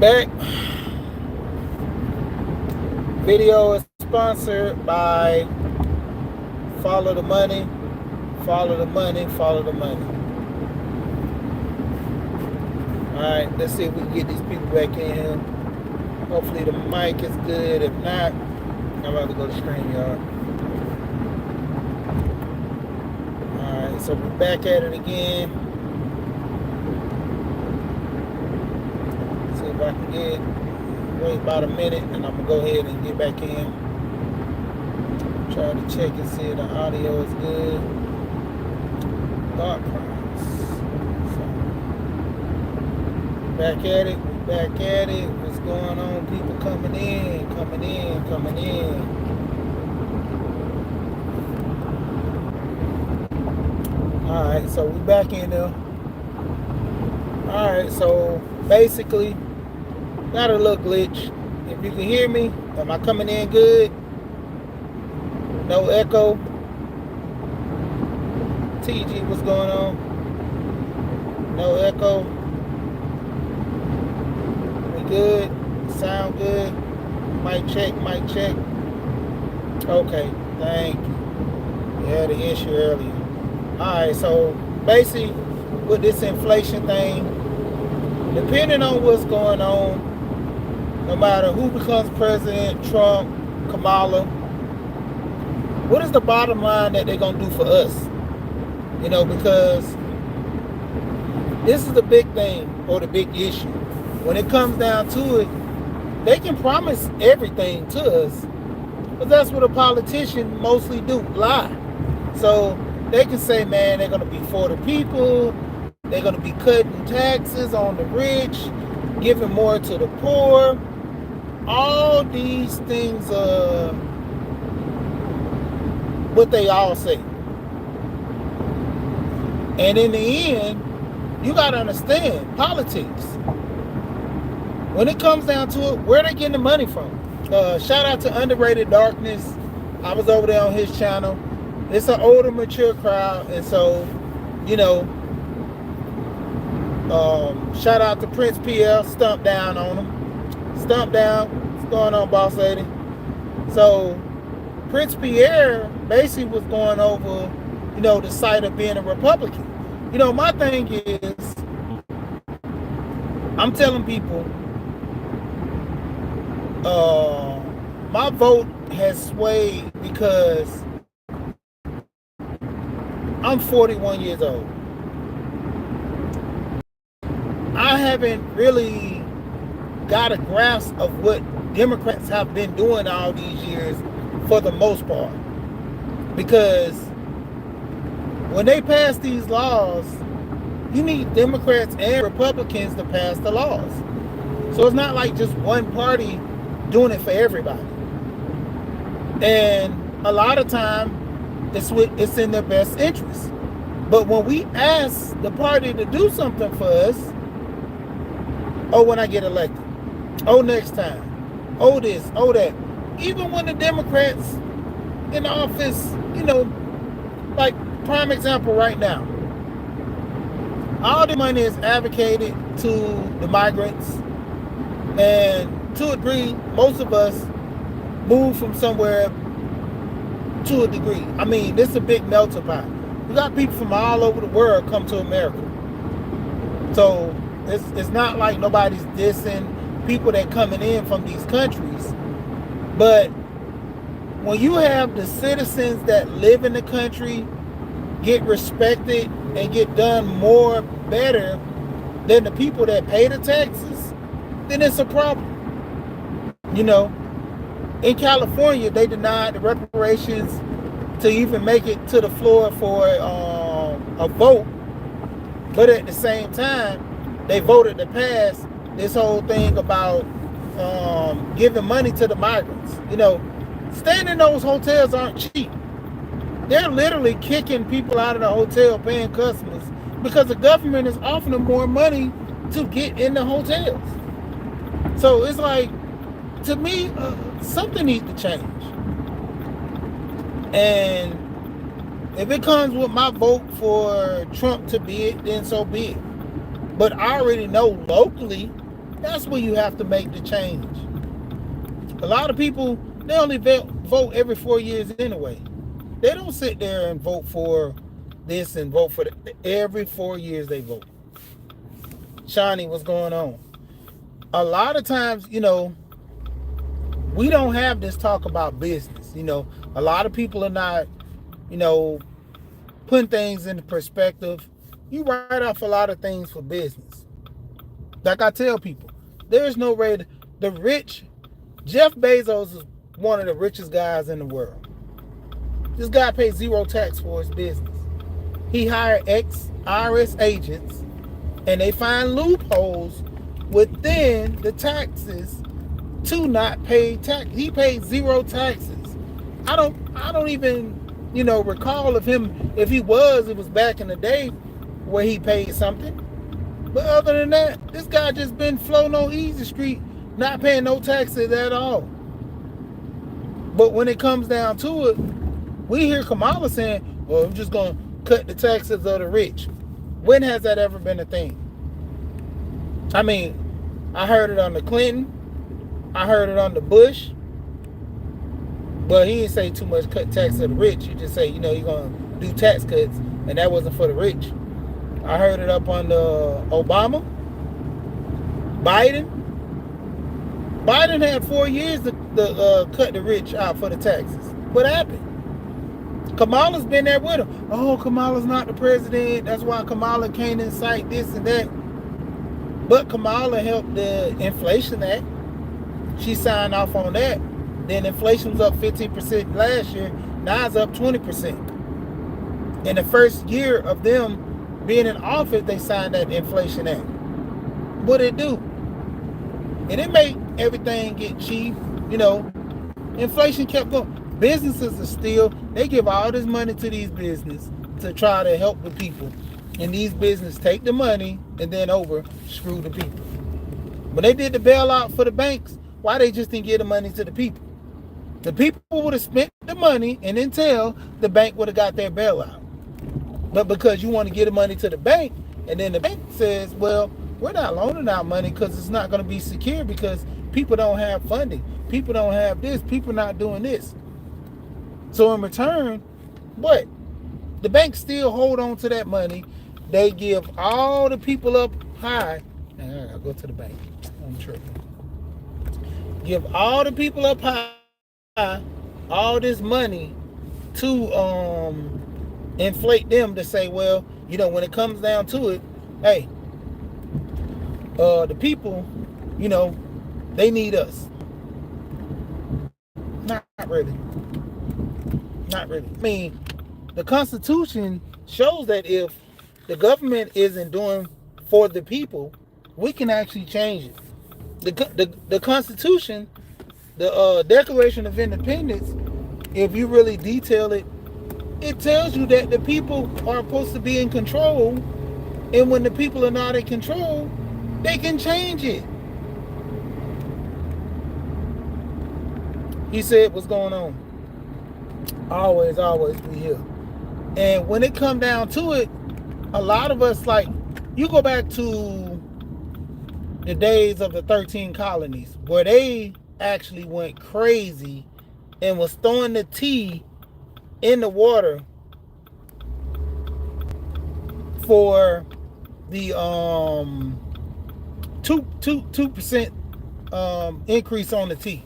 back. Video is sponsored by Follow the Money, Follow the Money, Follow the Money. Alright, let's see if we can get these people back in here. Hopefully the mic is good. If not, I'm about to go to StreamYard. Alright, so we're back at it again. See if I can wait about a minute, and I'm going to go ahead and get back in. Try to check and see if the audio is good. Dark Crimes. So, back at it. What's going on? People coming in. Alright, so we back in there. Alright, so basically, got a little glitch. If you can hear me, am I coming in good? No echo. TG, what's going on? No echo. We good? Sound good? Mic check. Okay, thank you. We had an issue earlier. Alright, so basically with this inflation thing, depending on what's going on, no matter who becomes president, Trump, Kamala, what is the bottom line that they're going to do for us? You know, because this is the big thing, or the big issue. When it comes down to it, they can promise everything to us, but that's what a politician mostly do, lie. So they can say, man, they're going to be for the people, they're going to be cutting taxes on the rich, giving more to the poor. All these things are what they all say. And in the end, you got to understand politics. When it comes down to it, where they getting the money from? Shout out to Underrated Darkness. I was over there on his channel. It's an older, mature crowd, and so, you know, shout out to Prince PL, stump down on him. Stump down. What's going on, boss lady? So, Prince Pierre basically was going over, you know, the side of being a Republican. You know, my thing is, I'm telling people, my vote has swayed because I'm 41 years old. I haven't really got a grasp of what Democrats have been doing all these years for the most part. Because when they pass these laws, you need Democrats and Republicans to pass the laws. So it's not like just one party doing it for everybody. And a lot of time, it's in their best interest. But when we ask the party to do something for us, oh, when I get elected, oh, next time, oh, this, oh, that. Even when the Democrats in office, you know, like prime example right now, all the money is advocated to the migrants, and to a degree, most of us move from somewhere to a degree. I mean, this is a big melting pot. We got people from all over the world come to America. So it's not like nobody's dissing people that coming in from these countries. But when you have the citizens that live in the country get respected and get done more better than the people that pay the taxes, then it's a problem. You know, in California, they denied the reparations to even make it to the floor for a vote. But at the same time, they voted to pass this whole thing about giving money to the migrants. You know, staying in those hotels aren't cheap. They're literally kicking people out of the hotel, paying customers, because the government is offering them more money to get in the hotels. So it's like, to me, something needs to change. And if it comes with my vote for Trump to be it, then so be it. But I already know locally That's where you have to make the change. A lot of people, they only vote every 4 years anyway. They don't sit there and vote for this and vote for that. Every 4 years they vote. Shawnee, what's going on? A lot of times, we don't have this talk about business. A lot of people are not, putting things into perspective. You write off a lot of things for business. Like I tell people, there's no way the rich, Jeff Bezos is one of the richest guys in the world. This guy pays zero tax for his business. He hired ex-IRS agents, and they find loopholes within the taxes to not pay tax. He paid zero taxes. I don't even, recall of him. If it was back in the day where he paid something. But other than that, this guy just been floating on Easy Street, not paying no taxes at all. But when it comes down to it, we hear Kamala saying, well, I'm just going to cut the taxes of the rich. When has that ever been a thing? I mean, I heard it on the Clinton. I heard it on the Bush. But he didn't say too much cut tax of the rich. You just say, you're going to do tax cuts, and that wasn't for the rich. I heard it up on the Obama. Biden had 4 years to cut the rich out for the taxes. What happened? Kamala's been there with him. Oh, Kamala's not the president. That's why Kamala can't incite this and that. But Kamala helped the Inflation Act. She signed off on that. Then inflation was up 15% last year. Now it's up 20%. In the first year of them being in office, they signed that Inflation Act. What did it do? And it made everything get cheap. Inflation kept going. Businesses are still, they give all this money to these businesses to try to help the people. And these businesses take the money and then screw the people. When they did the bailout for the banks, why they just didn't give the money to the people? The people would have spent the money and then the bank would have got their bailout. But because you want to give the money to the bank, and then the bank says, well, we're not loaning out money because it's not going to be secure because people don't have funding. People don't have this. People not doing this. So in return, what? The banks still hold on to that money. They give all the people up high. I gotta go to the bank. I'm tripping. Give all the people up high all this money to inflate them to say, well, when it comes down to it, hey, the people, they need us. Not really. Not really. I mean, the Constitution shows that if the government isn't doing for the people, we can actually change it. The Constitution, the Declaration of Independence, if you really detail it, it tells you that the people are supposed to be in control, and when the people are not in control, they can change it. He said, what's going on? Always be here. And when it come down to it, a lot of us, you go back to the days of the 13 colonies where they actually went crazy and was throwing the tea in the water for the 2% increase on the tea.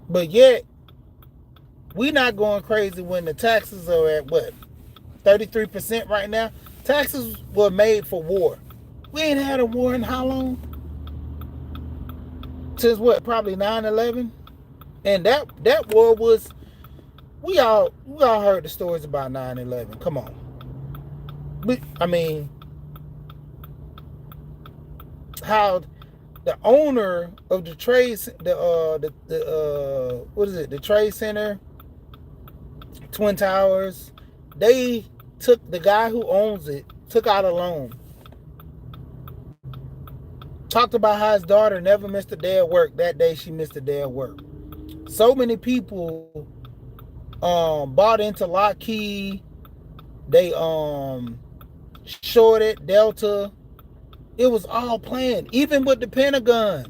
But yet, we're not going crazy when the taxes are at 33% right now? Taxes were made for war. We ain't had a war in how long? Since probably 9/11? And that war was, we all heard the stories about 9/11. Come on. How the owner of the Trade Center, Twin Towers, they took, the guy who owns it took out a loan. Talked about how his daughter never missed a day of work. That day she missed a day of work. So many people bought into Lockheed. They shorted Delta. It was all planned, even with the Pentagon.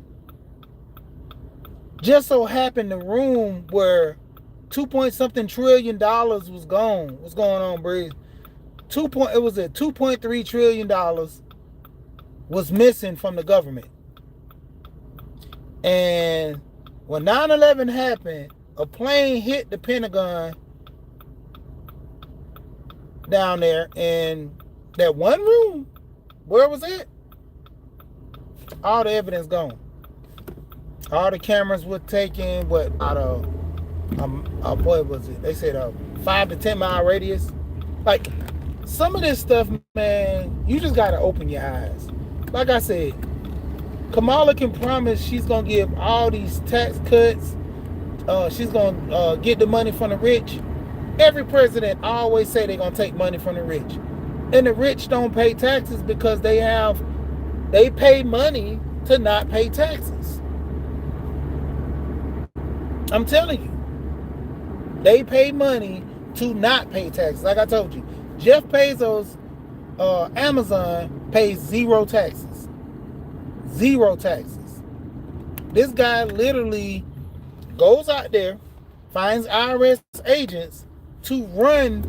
Just so happened the room where 2 point something trillion was gone. What's going on, Breeze? It was at $2.3 trillion was missing from the government. And when 9/11 happened, a plane hit the Pentagon down there, and that one room, where was it? All the evidence gone. All the cameras were taken. What out of what was it? They said a 5 to 10 mile radius. Like some of this stuff, man, you just gotta open your eyes. Like I said, Kamala can promise she's gonna give all these tax cuts. She's gonna get the money from the rich. Every president always say they're gonna take money from the rich, and the rich don't pay taxes because they pay money to not pay taxes. I'm telling you, they pay money to not pay taxes. Like I told you, Jeff Bezos, Amazon pays zero taxes. Zero taxes. This guy literally goes out there, finds IRS agents to run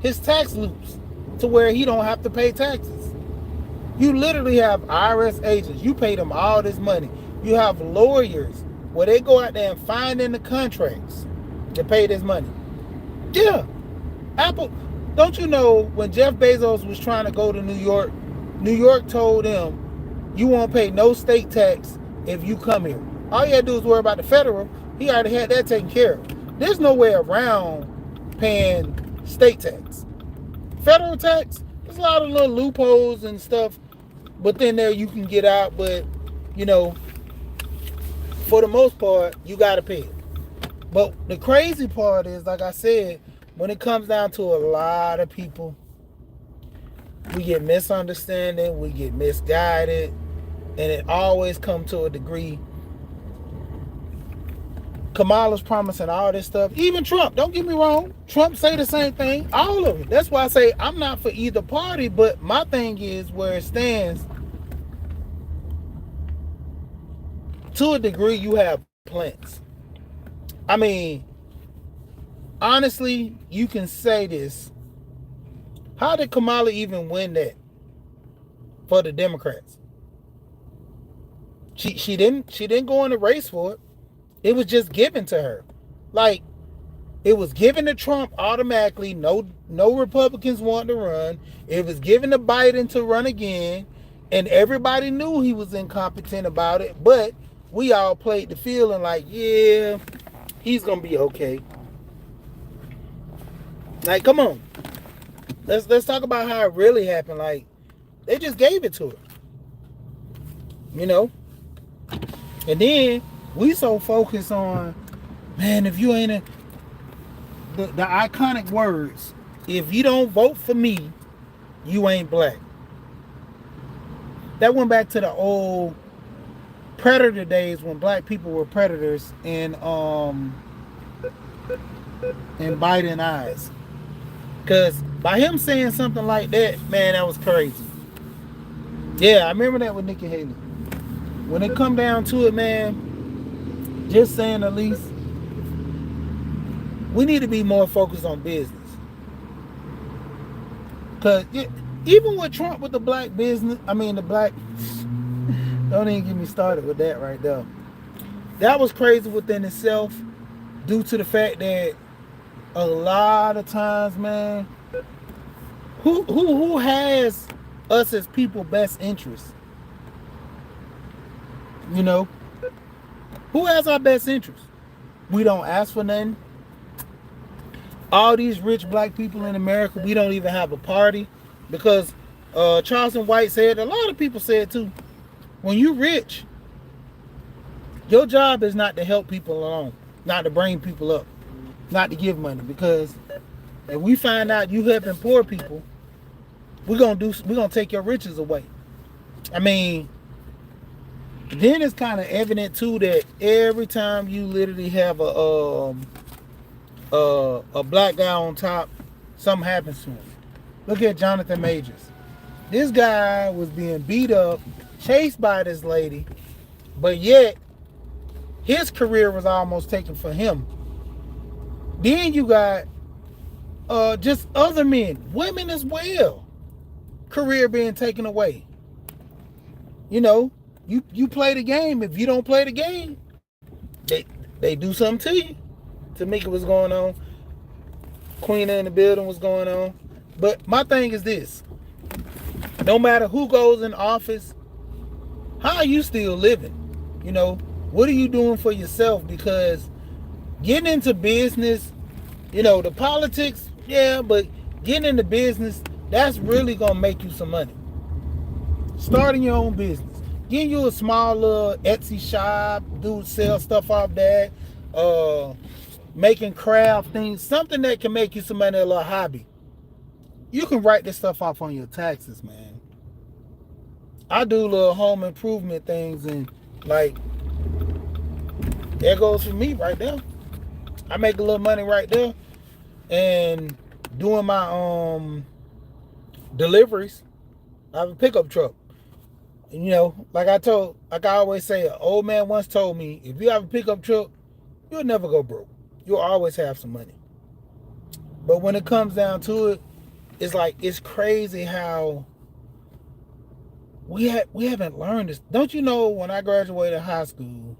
his tax loops to where he don't have to pay taxes. You literally have IRS agents. You pay them all this money. You have lawyers where they go out there and find in the contracts to pay this money. Yeah. Apple, don't you know when Jeff Bezos was trying to go to New York, New York told him, you won't pay no state tax if you come here. All you had to do is worry about the federal. He already had that taken care of. There's no way around paying state tax. Federal tax, there's a lot of little loopholes and stuff within there you can get out, but you know, for the most part, you gotta pay it. But the crazy part is, like I said, when it comes down to a lot of people, we get misunderstanding, we get misguided, and it always comes to a degree. Kamala's promising all this stuff. Even Trump, don't get me wrong. Trump say the same thing. All of it. That's why I say I'm not for either party, but my thing is where it stands. To a degree, you have plants. I mean, honestly, you can say this. How did Kamala even win that for the Democrats? She didn't go in the race for it. It was just given to her. Like, it was given to Trump automatically. No Republicans wanted to run. It was given to Biden to run again. And everybody knew he was incompetent about it. But we all played the field and like, yeah, he's going to be okay. Like, come on. Let's talk about how it really happened. Like, they just gave it to her. You know? And then we so focused on, man, if you ain't the iconic words, if you don't vote for me, you ain't black. That went back to the old predator days when black people were predators in Biden eyes. Because by him saying something like that, man, that was crazy. Yeah, I remember that with Nikki Haley. When it come down to it, man, just saying the least, we need to be more focused on business. Because even with Trump with the black business, don't even get me started with that right there. That was crazy within itself due to the fact that a lot of times, man, who has us as people best interests? You know? Who has our best interests? We don't ask for nothing. All these rich black people in America, we don't even have a party. Because Charleston White said, a lot of people said too, when you rich, your job is not to help people along, not to bring people up, not to give money. Because if we find out you helping poor people, we're gonna take your riches away. I mean, then it's kind of evident too that every time you literally have a black guy on top, something happens to him. Look at Jonathan Majors. This guy was being beat up, chased by this lady, but yet his career was almost taken for him. Then you got just other men, women as well, career being taken away. You know, you play the game. If you don't play the game, they they do something to you. Tamika was going on. Queen in the building was going on. But my thing is this: no matter who goes in office, how are you still living? You know, what are you doing for yourself? Because getting into business, the politics, yeah, but getting into business, that's really gonna make you some money. Starting your own business, getting you a small little Etsy shop, do sell stuff off that, uh, making craft things, something that can make you some money, a little hobby. You can write this stuff off on your taxes, man. I do little home improvement things, and like there goes for me right there. I make a little money right there, and doing my deliveries. I have a pickup truck. And, like I always say, an old man once told me, if you have a pickup truck, you'll never go broke. You'll always have some money. But when it comes down to it, it's crazy how we haven't learned this. Don't you know, when I graduated high school,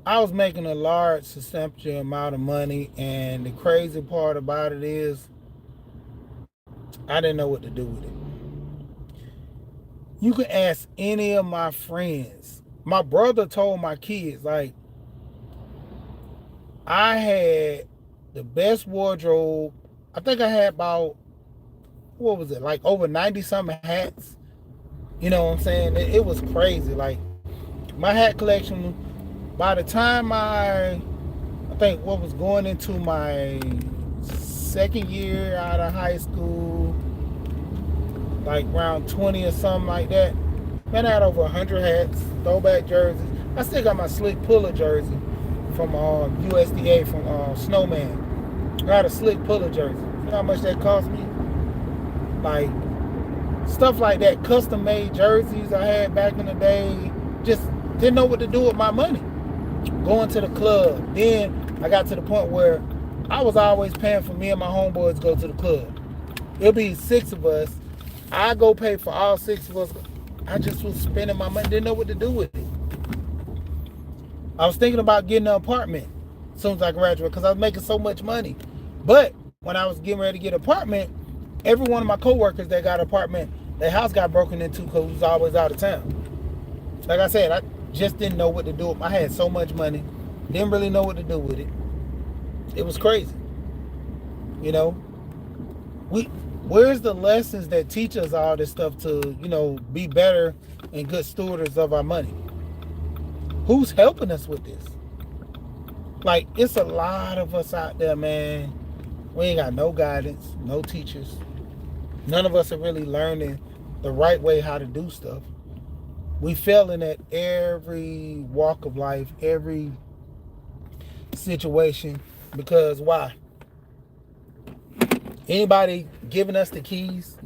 I was making a large substantial amount of money, and the crazy part about it is I didn't know what to do with it. You can ask any of my friends. My brother told my kids, like, I had the best wardrobe. I think I had about, what was it, like over 90 something hats. You know what I'm saying? It was crazy. Like, my hat collection, by the time I think what was going into my second year out of high school, like around 20 or something like that, man, I had over 100 hats, throwback jerseys. I still got my Slick Puller jersey from USDA, from Snowman. I had a Slick Puller jersey. You know how much that cost me? Like, stuff like that, custom made jerseys I had back in the day. Just didn't know what to do with my money. Going to the club. Then I got to the point where I was always paying for me and my homeboys to go to the club. It'll be 6 of us. I go pay for all 6 of us. I just was spending my money, didn't know what to do with it. I was thinking about getting an apartment as soon as I graduated, because I was making so much money. But when I was getting ready to get an apartment, every one of my coworkers that got an apartment, their house got broken into because we was always out of town. Like I said, I just didn't know what to do. I had so much money, didn't really know what to do with it. It was crazy. You know, where's the lessons that teach us all this stuff to, be better and good stewards of our money? Who's helping us with this? Like, it's a lot of us out there, man. We ain't got no guidance, no teachers. None of us are really learning the right way how to do stuff. We failing at every walk of life, every situation. Because why? Anybody giving us the keys?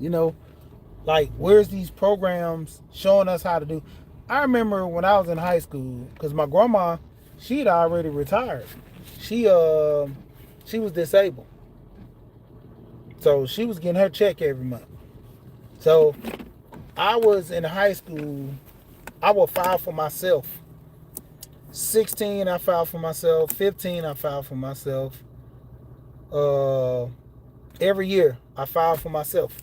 Like, where's these programs showing us how to do? I remember when I was in high school, because my grandma, she'd already retired. She was disabled. So she was getting her check every month. So I was in high school, I would file for myself. 16, I filed for myself. 15, I filed for myself. Every year, I filed for myself.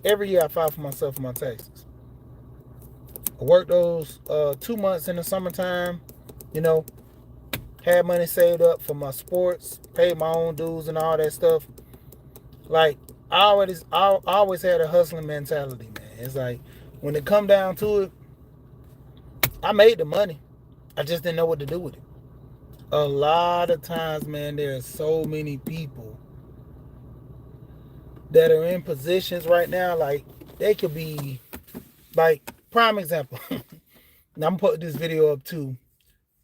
Every year, I filed for myself for my taxes. I worked those 2 months in the summertime, had money saved up for my sports, paid my own dues and all that stuff. Like, I always had a hustling mentality, man. It's like, when it come down to it, I made the money. I just didn't know what to do with it. A lot of times, man, there are so many people that are in positions right now, like, they could be, like, prime example. Now, I'm putting this video up too.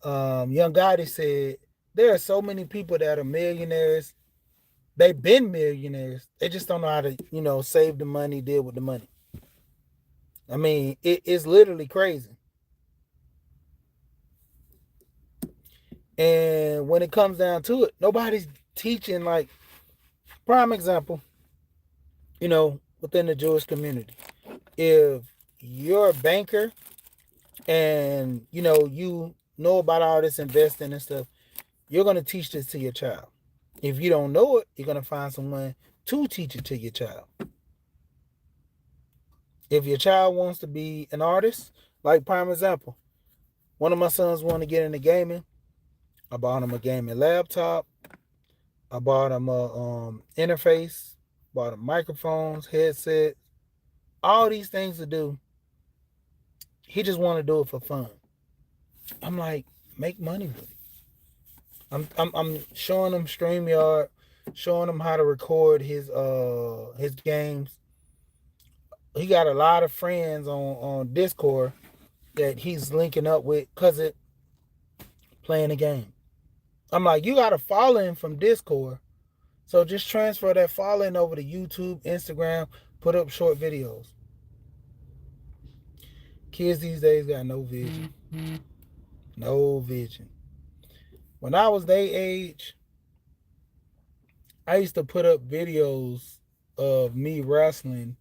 Young Gotti said, there are so many people that are millionaires. They've been millionaires. They just don't know how to, save the money, deal with the money. I mean, it's literally crazy. And when it comes down to it, nobody's teaching. Like, prime example, within the Jewish community, if you're a banker and you know about all this investing and stuff, you're going to teach this to your child. If you don't know it, you're going to find someone to teach it to your child. If your child wants to be an artist, like prime example, one of my sons wanted to get into gaming. I bought him a gaming laptop. I bought him a interface, bought him microphones, headset, all these things to do. He just wanted to do it for fun. I'm like, make money with it. I'm showing him StreamYard, showing him how to record his games. He got a lot of friends on Discord that he's linking up with because it playing the game. I'm like, you got a following from Discord, so just transfer that following over to YouTube, Instagram, put up short videos. Kids these days got no vision. No vision. When I was their age, I used to put up videos of me wrestling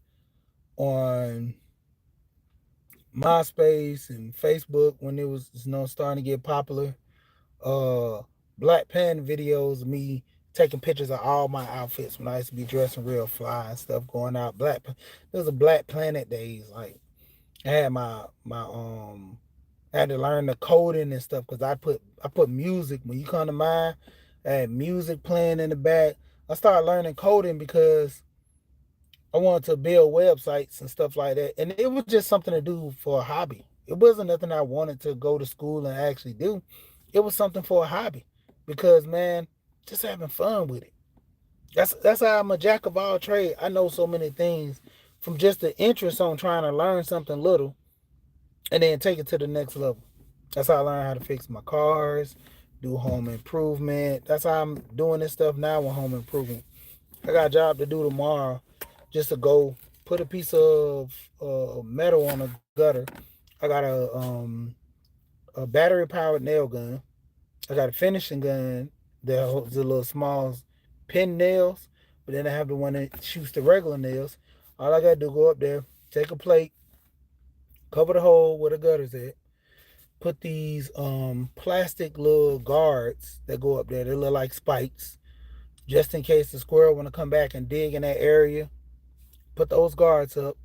on MySpace and Facebook when it was starting to get popular. Black Panther videos of me taking pictures of all my outfits when I used to be dressing real fly and stuff, going out. There was a Black Planet days. Like, I had I had to learn the coding and stuff because I put music. When you come to mine, I had music playing in the back. I started learning coding because I wanted to build websites and stuff like that. And it was just something to do for a hobby. It wasn't nothing I wanted to go to school and actually do. It was something for a hobby because, man, just having fun with it. That's how I'm a jack of all trades. I know so many things from just the interest on trying to learn something little and then take it to the next level. That's how I learned how to fix my cars, do home improvement. That's how I'm doing this stuff now with home improvement. I got a job to do tomorrow just to go put a piece of metal on a gutter. I got a battery powered nail gun. I got a finishing gun that holds the little small pin nails, but then I have the one that shoots the regular nails. All I gotta do go up there, take a plate, cover the hole where the gutter's at, put these plastic little guards that go up there. They look like spikes, just in case the squirrel want to come back and dig in that area. Put those guards up.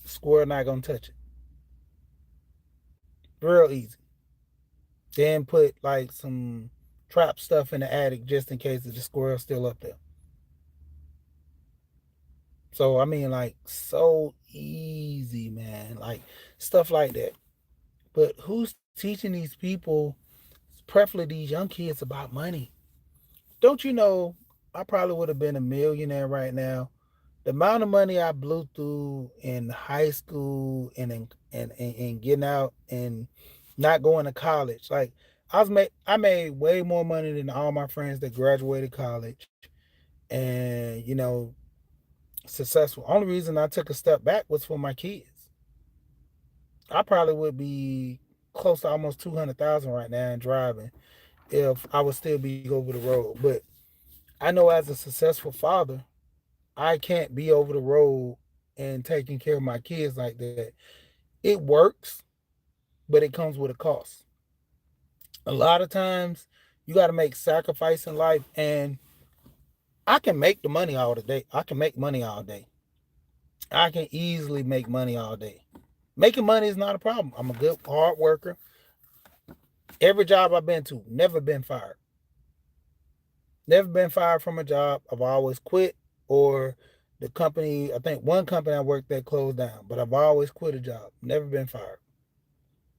The squirrel not gonna touch it. Real easy. Then put like some trap stuff in the attic just in case the squirrel's still up there. So I mean, like, so easy, man. Like, stuff like that. But who's teaching these people, preferably these young kids, about money? Don't you know, I probably would have been a millionaire right now. The amount of money I blew through in high school and getting out and not going to college. Like, I made way more money than all my friends that graduated college and successful. Only reason I took a step back was for my kids. I probably would be close to almost 200,000 right now and driving if I would still be over the road. But I know as a successful father, I can't be over the road and taking care of my kids like that. It works, but it comes with a cost. A lot of times you got to make sacrifice in life, and I can make the money all the day. I can make money all day. I can easily make money all day. Making money is not a problem. I'm a good hard worker. Every job I've been to, never been fired. Never been fired from a job. I've always quit, or the company, I think one company I worked at closed down, but I've always quit a job. Never been fired.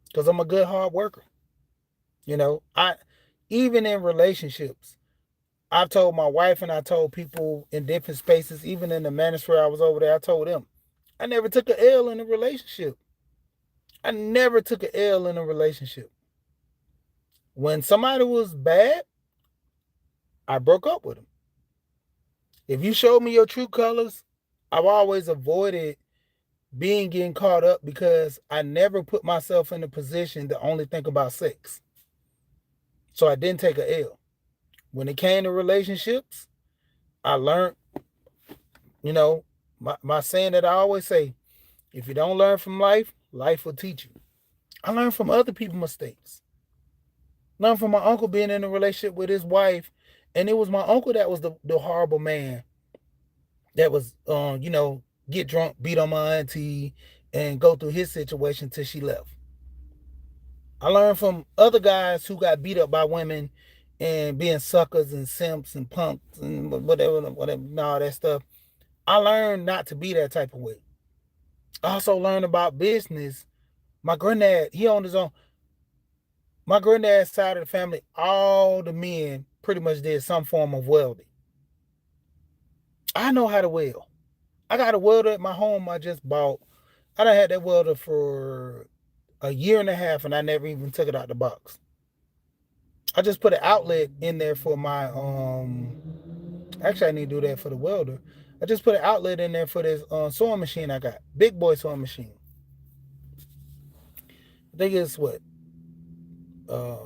Because I'm a good hard worker. Even in relationships, I've told my wife and I told people in different spaces, even in the manosphere I was over there, I told them, I never took an L in a relationship. I never took an L in a relationship. When somebody was bad, I broke up with them. If you showed me your true colors, I've always avoided getting caught up because I never put myself in a position to only think about sex. So I didn't take a L. When it came to relationships, I learned, you know, my saying that I always say, if you don't learn from life, life will teach you. I learned from other people's mistakes. Learned from my uncle being in a relationship with his wife, and it was my uncle that was the horrible man that was, get drunk, beat on my auntie, and go through his situation till she left. I learned from other guys who got beat up by women and being suckers and simps and punks and whatever, and all that stuff. I learned not to be that type of way. I also learned about business. My granddad, he owned his own. My granddad's side of the family, all the men pretty much did some form of welding. I know how to weld. I got a welder at my home I just bought. I done had that welder for a year and a half and I never even took it out the box. I just put an outlet in there for my actually I need to do that for the welder. I just put an outlet in there for this sewing machine I got. Big boy sewing machine. I think it's what?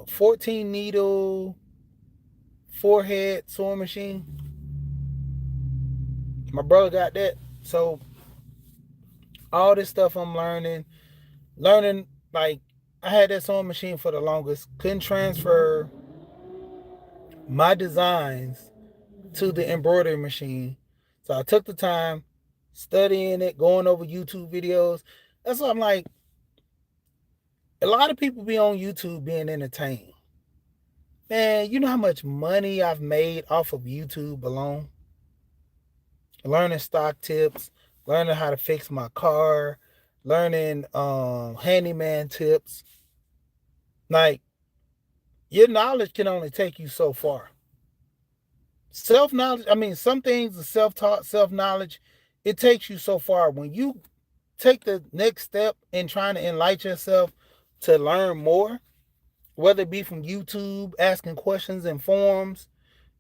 14 needle forehead sewing machine. My brother got that. So all this stuff I'm learning like I had that sewing machine for the longest. Couldn't transfer my designs to the embroidery machine. So I took the time studying it, going over YouTube videos. That's what I'm like. A lot of people be on YouTube being entertained. Man, you know how much money I've made off of YouTube alone? Learning stock tips, learning how to fix my car, learning handyman tips. Like, your knowledge can only take you so far. Self-knowledge, I mean, some things are self-taught, self-knowledge, it takes you so far. When you take the next step in trying to enlighten yourself to learn more, whether it be from YouTube, asking questions in forums,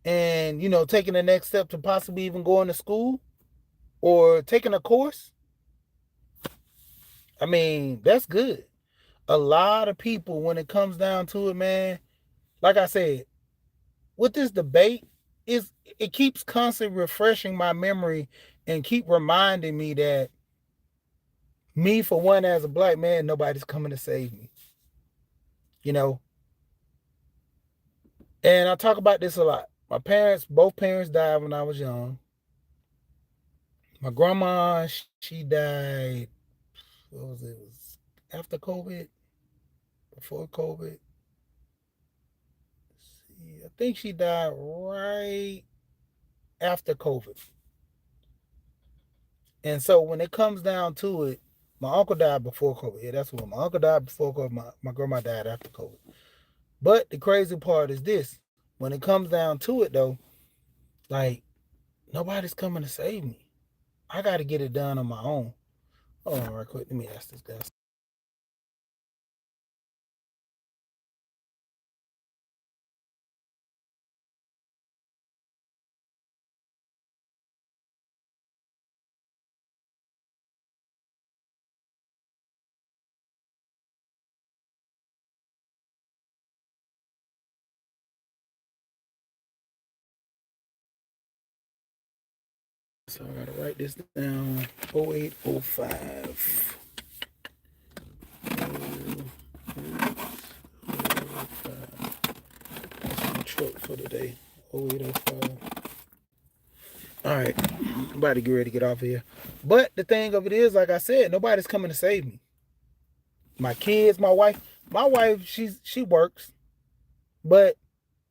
and taking the next step to possibly even going to school or taking a course, I mean, that's good. A lot of people, when it comes down to it, man, like I said, with this debate, it keeps constantly refreshing my memory and keep reminding me that me, for one, as a black man, nobody's coming to save me. And I talk about this a lot. Both parents died when I was young. My grandma, she died, what was it? It was after COVID, before COVID. I think she died right after COVID. And so when it comes down to it, my uncle died before COVID. Yeah, that's what my uncle died before COVID. My grandma died after COVID. But the crazy part is this. When it comes down to it, though, like, nobody's coming to save me. I got to get it done on my own. Hold on right quick. Let me ask this guy. So I got to write this down. 0805. That's my truck for today. 0805. All right. I'm about to get ready to get off here. But the thing of it is, like I said, nobody's coming to save me. My kids, my wife, she works. But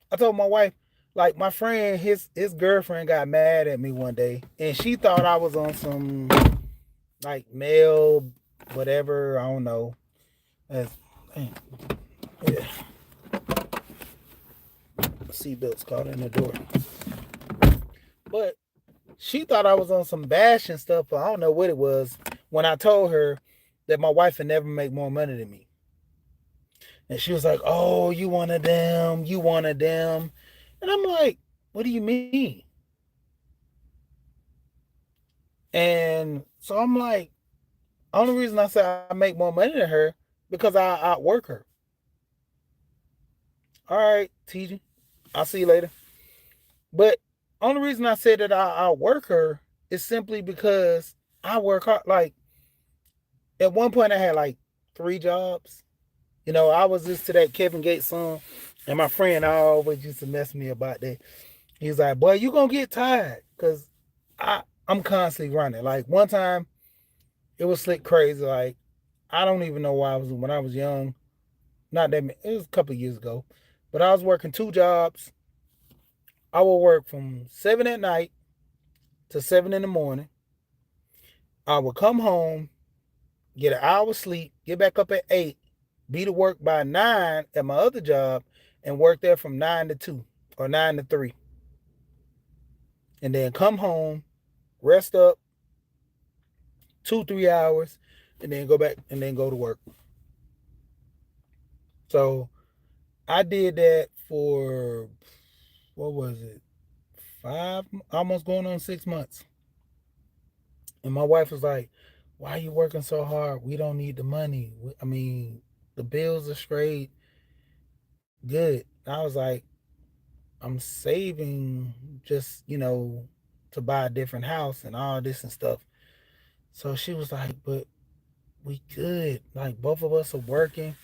I told my wife, like, my friend, his girlfriend got mad at me one day, and she thought I was on some like male whatever, I don't know. Yeah. Seatbelt's caught in the door. But she thought I was on some bashing stuff, but I don't know what it was, when I told her that my wife would never make more money than me. And she was like, oh, you one of them, you one of them. And I'm like, what do you mean? And so I'm like, Only reason I say I make more money than her because I outwork her. All right, TJ, I'll see you later. But only reason I said that I outwork her is simply because I work hard. Like at one point, I had like 3 jobs. You know, I was just to that Kevin Gates song, and my friend always used to mess me about that. He's like, "Boy, you gonna get tired," because I'm constantly running. Like one time, it was slick crazy. Like I don't even know why I was when I was young. Not that it was a couple of years ago, but I was working 2 jobs. I would work from 7 at night to 7 in the morning. I would come home, get an hour sleep, get back up at 8, be to work by 9 at my other job, and work there from 9 to 2 or 9 to 3, and then come home, rest up 2 3 hours, and then go back and then go to work. So I did that for what was it, 5, almost going on 6 months. And my wife was like, "Why are you working so hard? We don't need the money. I mean, the bills are straight good." I was like, "I'm saving just, to buy a different house and all this and stuff." So she was like, "But we good. Like both of us are working."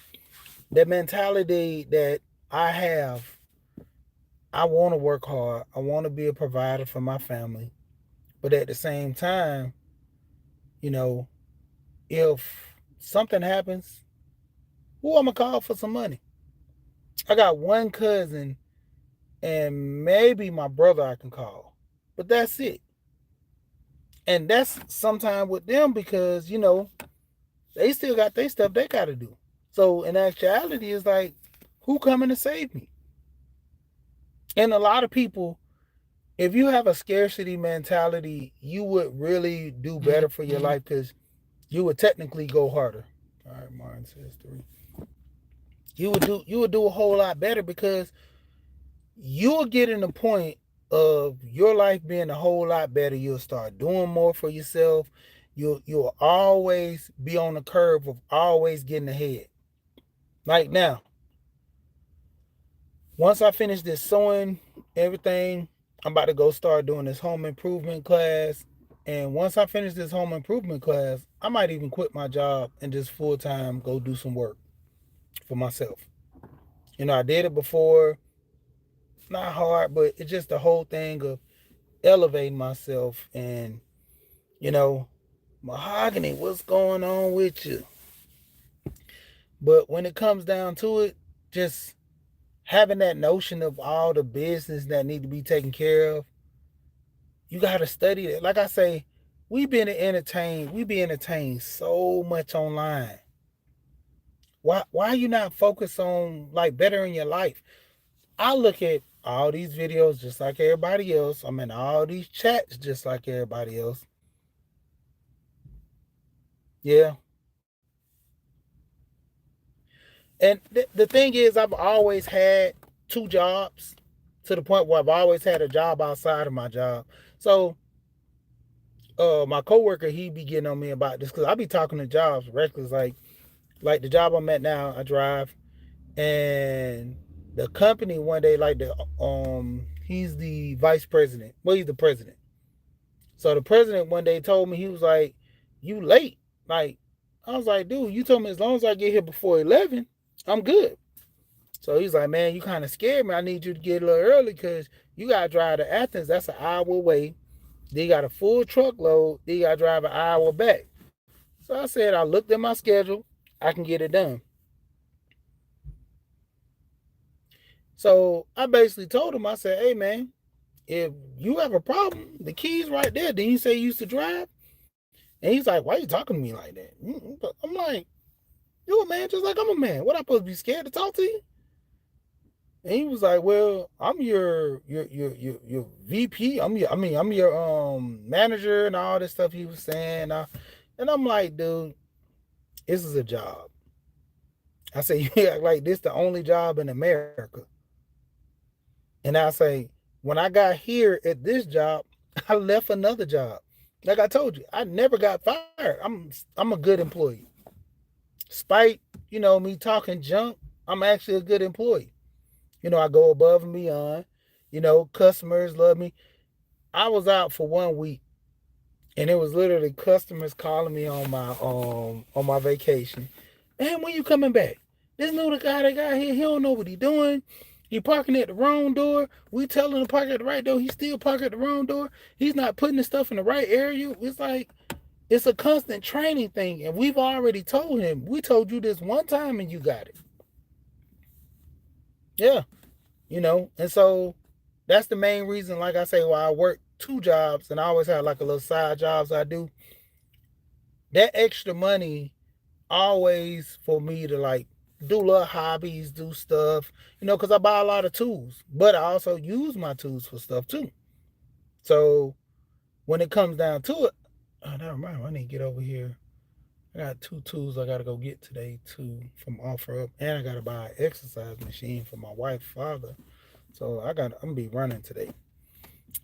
That mentality that I have, I want to work hard. I want to be a provider for my family. But at the same time, you know, if something happens, who I'm gonna call for some money? I got one cousin and maybe my brother I can call, but that's it. And that's sometime with them because they still got their stuff they got to do. So in actuality, it's like, who coming to save me? And a lot of people, if you have a scarcity mentality, you would really do better for your life because you would technically go harder. All right, Martin says 3. You would do a whole lot better because you'll get in the point of your life being a whole lot better. You'll start doing more for yourself. You'll always be on the curve of always getting ahead. Like now, once I finish this sewing everything, I'm about to go start doing this home improvement class. And once I finish this home improvement class, I might even quit my job and just full time go do some work for myself. I did it before, not hard, but it's just the whole thing of elevating myself and, you know, Mahogany, what's going on with you? But when it comes down to it, just having that notion of all the business that need to be taken care of, you got to study it. Like I say, we be entertained so much online. Why are you not focused on like bettering your life? I look at all these videos just like everybody else. I'm in all these chats just like everybody else. Yeah. And the thing is, I've always had 2 jobs to the point where I've always had a job outside of my job. So, my coworker, he be getting on me about this because I be talking to jobs reckless. Like the job I'm at now, I drive, and the company one day, like he's the vice president. Well, he's the president. So the president one day told me, he was like, "You late?" Like, I was like, "Dude, you told me as long as I get here before 11, I'm good." So he's like, "Man, you kind of scared me. I need you to get a little early because you got to drive to Athens. That's an hour away. Then you got a full truckload. Then you got to drive an hour back." So I said, I looked at my schedule. I can get it done. So I basically told him, I said, "Hey, man, if you have a problem, the key's right there. Didn't you say you used to drive?" And he's like, "Why are you talking to me like that?" I'm like, "You a man just like I'm a man. What, I supposed to be scared to talk to you?" And he was like, "Well, I'm your VP. I'm your manager and all this stuff." He was saying, and I'm like, "Dude, this is a job." I say, "You act like this the only job in America." And I say, when I got here at this job, I left another job. Like I told you, I never got fired. I'm a good employee. Despite, me talking junk, I'm actually a good employee. I go above and beyond. Customers love me. I was out for 1 week, and it was literally customers calling me on my vacation. Man, when you coming back? This new guy that got here, he don't know what he doing. He parking at the wrong door. We tell him to park at the right door. He still park at the wrong door. He's not putting the stuff in the right area. It's like it's a constant training thing, and we've already told him. We told you this one time, and you got it. Yeah, and so that's the main reason. Like I say, why I work 2 jobs, and I always have like a little side jobs I do. That extra money always for me to like do little hobbies, do stuff, because I buy a lot of tools, but I also use my tools for stuff too. So when it comes down to it, never mind, I need to get over here. I got 2 tools I got to go get today too from OfferUp, and I got to buy an exercise machine for my wife's father. So I'm gonna be running today.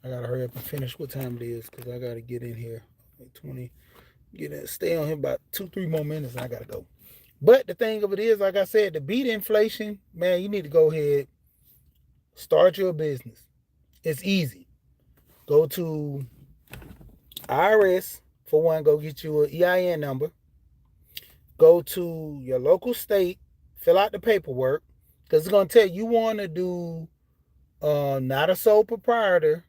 I gotta hurry up and finish what time it is because I gotta get in here. 20, stay on here about 2-3 more minutes, and I gotta go. But the thing of it is, like I said, to beat inflation, man, you need to go ahead, start your business. It's easy. Go to IRS for one. Go get you an EIN number. Go to your local state, fill out the paperwork, because it's gonna tell you want to do not a sole proprietor.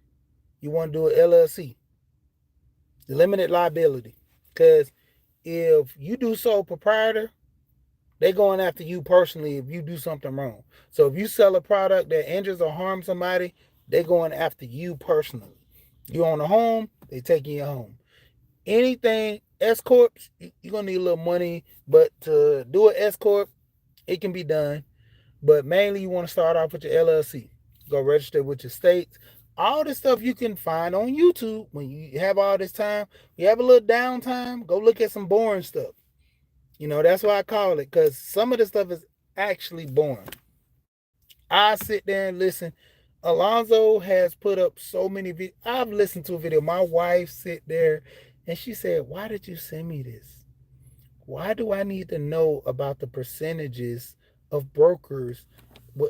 You want to do an LLC, limited liability. Because if you do sole proprietor, they're going after you personally if you do something wrong. So if you sell a product that injures or harms somebody, they're going after you personally. You own a home, they taking your home. Anything S corp, you're gonna need a little money, but to do an S corp, it can be done. But mainly, you want to start off with your LLC. Go register with your states. All this stuff you can find on YouTube when you have all this time. You have a little downtime, go look at some boring stuff. That's why I call it, because some of the stuff is actually boring. I sit there and listen. Alonzo has put up so many videos. I've listened to a video. My wife sit there and she said, "Why did you send me this? Why do I need to know about the percentages of brokers,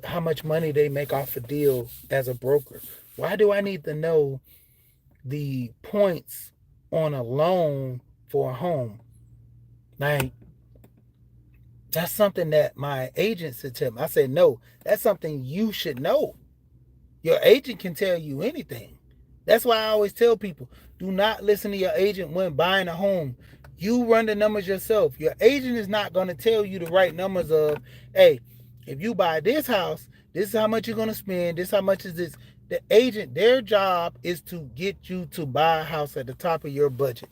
how much money they make off a deal as a broker? Why do I need to know the points on a loan for a home?" Like, that's something that my agent said to me. I said, no, that's something you should know. Your agent can tell you anything. That's why I always tell people, do not listen to your agent when buying a home. You run the numbers yourself. Your agent is not going to tell you the right numbers of, hey, if you buy this house, this is how much you're going to spend, this how much is this. The agent, their job is to get you to buy a house at the top of your budget,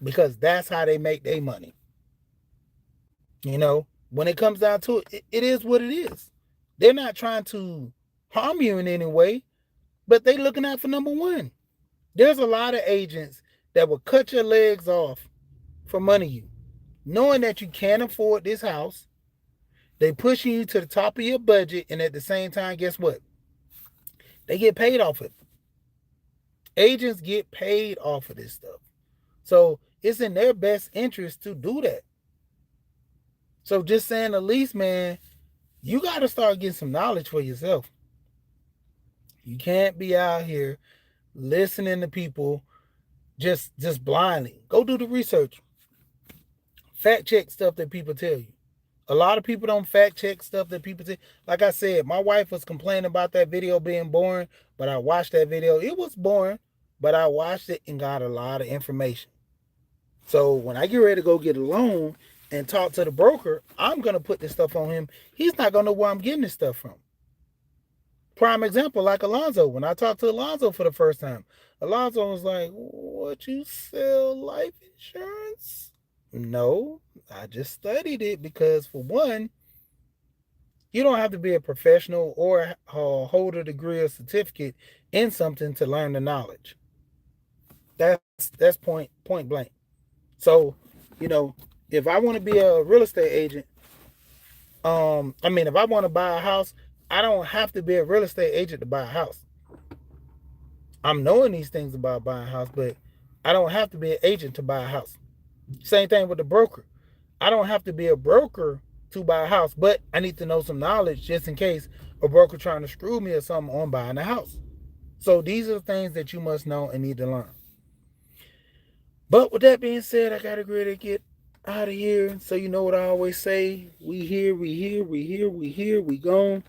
because that's how they make their money. When it comes down to it, it is what it is. They're not trying to harm you in any way, but they looking out for number one. There's a lot of agents that will cut your legs off for money you, knowing that you can't afford this house. They pushing you to the top of your budget, and at the same time, guess what? They get paid off of it. Agents get paid off of this stuff. So it's in their best interest to do that. So just saying the least, man, you got to start getting some knowledge for yourself. You can't be out here listening to people just blindly. Go do the research. Fact check stuff that people tell you. A lot of people don't fact check stuff that people tell. Like I said, my wife was complaining about that video being boring, but I watched that video. It was boring, but I watched it and got a lot of information. So when I get ready to go get a loan and talk to the broker, I'm going to put this stuff on him. He's not going to know where I'm getting this stuff from. Prime example, like Alonzo. When I talked to Alonzo for the first time, Alonzo was like, "What, you sell life insurance?" No, I just studied it because, for one, you don't have to be a professional or hold a degree or certificate in something to learn the knowledge. That's point blank. So, if I want to be a real estate agent, if I want to buy a house, I don't have to be a real estate agent to buy a house. I'm knowing these things about buying a house, but I don't have to be an agent to buy a house. Same thing with the broker. I don't have to be a broker to buy a house, but I need to know some knowledge just in case a broker trying to screw me or something on buying a house. So these are the things that you must know and need to learn. But with that being said, I got to really get out of here. So you know what I always say, we here, we gone.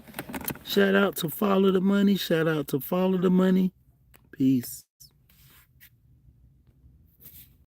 Shout out to Follow the Money. Shout out to Follow the Money. Peace.